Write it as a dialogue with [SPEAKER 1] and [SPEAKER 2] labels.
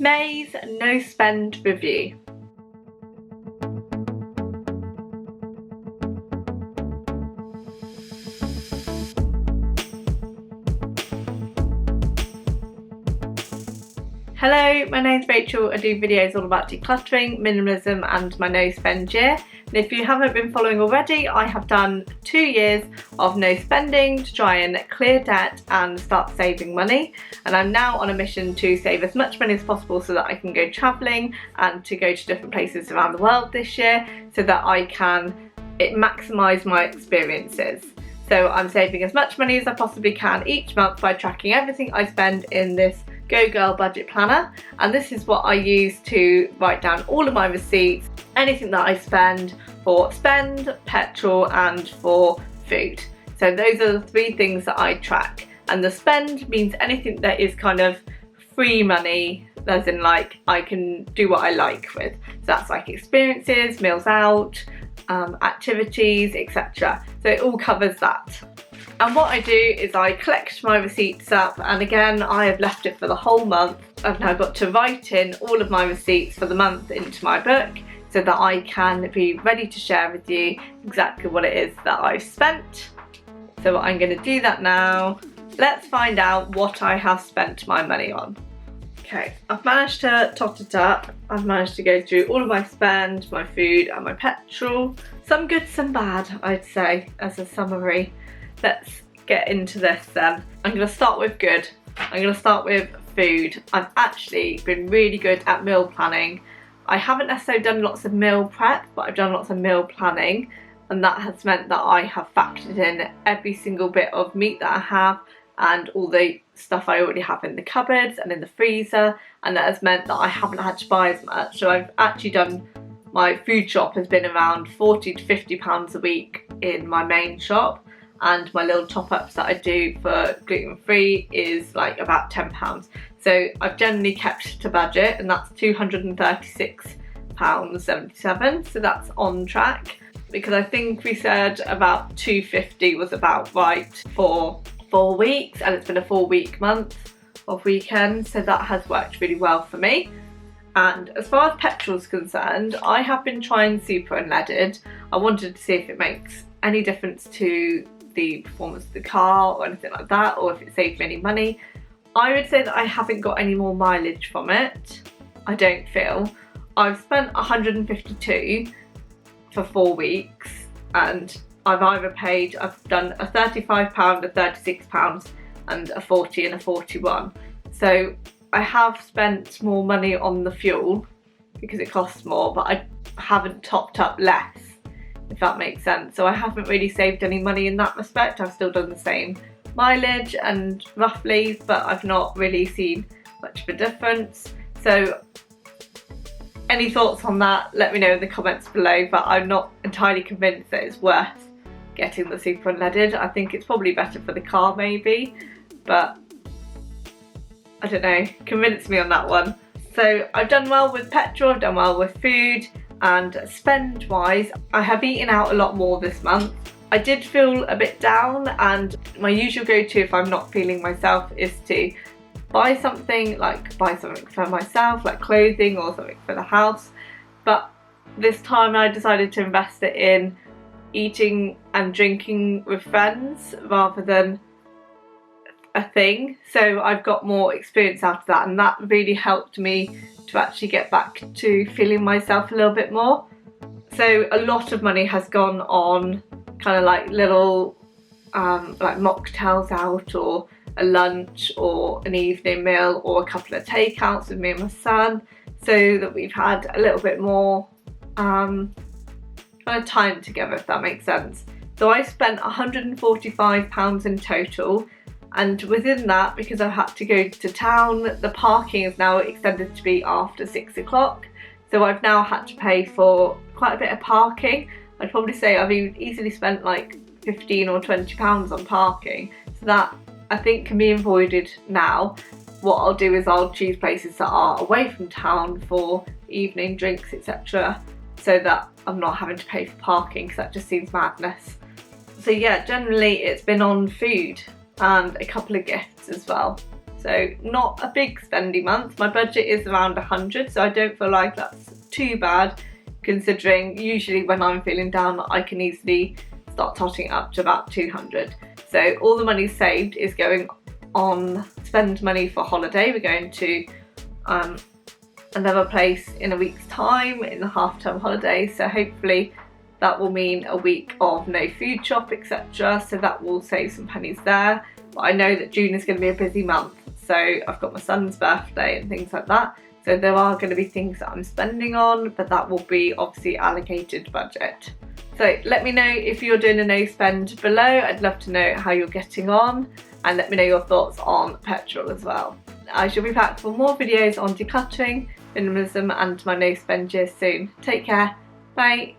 [SPEAKER 1] May's no spend review. Hello, my name's Rachel. I do videos all about decluttering, minimalism and my no spend year. And if you haven't been following already, I have done 2 years of no spending to try and clear debt and start saving money. And I'm now on a mission to save as much money as possible so that I can go travelling and to go to different places around the world this year so that I can maximise my experiences. So I'm saving as much money as I possibly can each month by tracking everything I spend in this Go Girl budget planner, and this is what I use to write down all of my receipts, anything that I spend for petrol and for food. So those are the 3 things that I track, and the spend means anything that is kind of free money, as in like I can do what I like with. So that's like experiences, meals out, activities, etc. So it all covers that. And what I do is I collect my receipts up, and again I have left it for the whole month. I've now got to write in all of my receipts for the month into my book so that I can be ready to share with you exactly what it is that I've spent. So I'm going to do that now. Let's find out what I have spent my money on. Okay, I've managed to tot it up. I've managed to go through all of my spend, my food and my petrol. Some good, some bad, I'd say, as a summary. Let's get into this then. I'm going to start with good. I'm going to start with food. I've actually been really good at meal planning. I haven't necessarily done lots of meal prep, but I've done lots of meal planning, and that has meant that I have factored in every single bit of meat that I have and all the stuff I already have in the cupboards and in the freezer, and that has meant that I haven't had to buy as much. So I've actually done, my food shop has been around £40 to £50 a week in my main shop, and my little top-ups that I do for gluten-free is like about £10. So I've generally kept to budget, and that's £236.77, so that's on track, because I think we said about £250 was about right for 4 weeks, and it's been a 4-week month of weekends, so that has worked really well for me. And as far as petrol is concerned, I have been trying super unleaded. I wanted to see if it makes any difference to the performance of the car or anything like that, or if it saved me any money. I would say that I haven't got any more mileage from it, I don't feel. I've spent 152 for 4 weeks, and I've done a £35, a £36 and a £40 and a £41. So I have spent more money on the fuel because it costs more, but I haven't topped up less, if that makes sense. So I haven't really saved any money in that respect. I've still done the same mileage and roughly, but I've not really seen much of a difference. So any thoughts on that, let me know in the comments below, but I'm not entirely convinced that it's worth getting the super unleaded. I think it's probably better for the car maybe, but I don't know, convince me on that one. So I've done well with petrol, I've done well with food, and spend wise I have eaten out a lot more this month. I did feel a bit down, and my usual go-to if I'm not feeling myself is to buy something for myself, like clothing or something for the house, but this time I decided to invest it in eating and drinking with friends rather than a thing. So I've got more experience out of that, and that really helped me to actually get back to feeling myself a little bit more. So a lot of money has gone on kind of like little like mocktails out, or a lunch or an evening meal, or a couple of takeouts with me and my son, so that we've had a little bit more kind of time together, if that makes sense. So I spent £145 in total, and within that, because I had to go to town, the parking is now extended to be after 6 o'clock. So I've now had to pay for quite a bit of parking. I'd probably say I've easily spent like £15 or £20 on parking. So that I think can be avoided now. What I'll do is I'll choose places that are away from town for evening drinks, etc., so that I'm not having to pay for parking, because that just seems madness. So yeah, generally it's been on food and a couple of gifts as well. So not a big spendy month. My budget is around 100, so I don't feel like that's too bad, considering usually when I'm feeling down I can easily start totting it up to about 200. So all the money saved is going on spend money for holiday. We're going to another place in a week's time in the half-term holiday, so hopefully that will mean a week of no food shop, etc. So that will save some pennies there. But I know that June is going to be a busy month, so I've got my son's birthday and things like that. So there are going to be things that I'm spending on, but that will be obviously allocated budget. So let me know if you're doing a no spend below. I'd love to know how you're getting on, and let me know your thoughts on petrol as well. I shall be back for more videos on decluttering, minimalism and my no spend year soon. Take care, bye.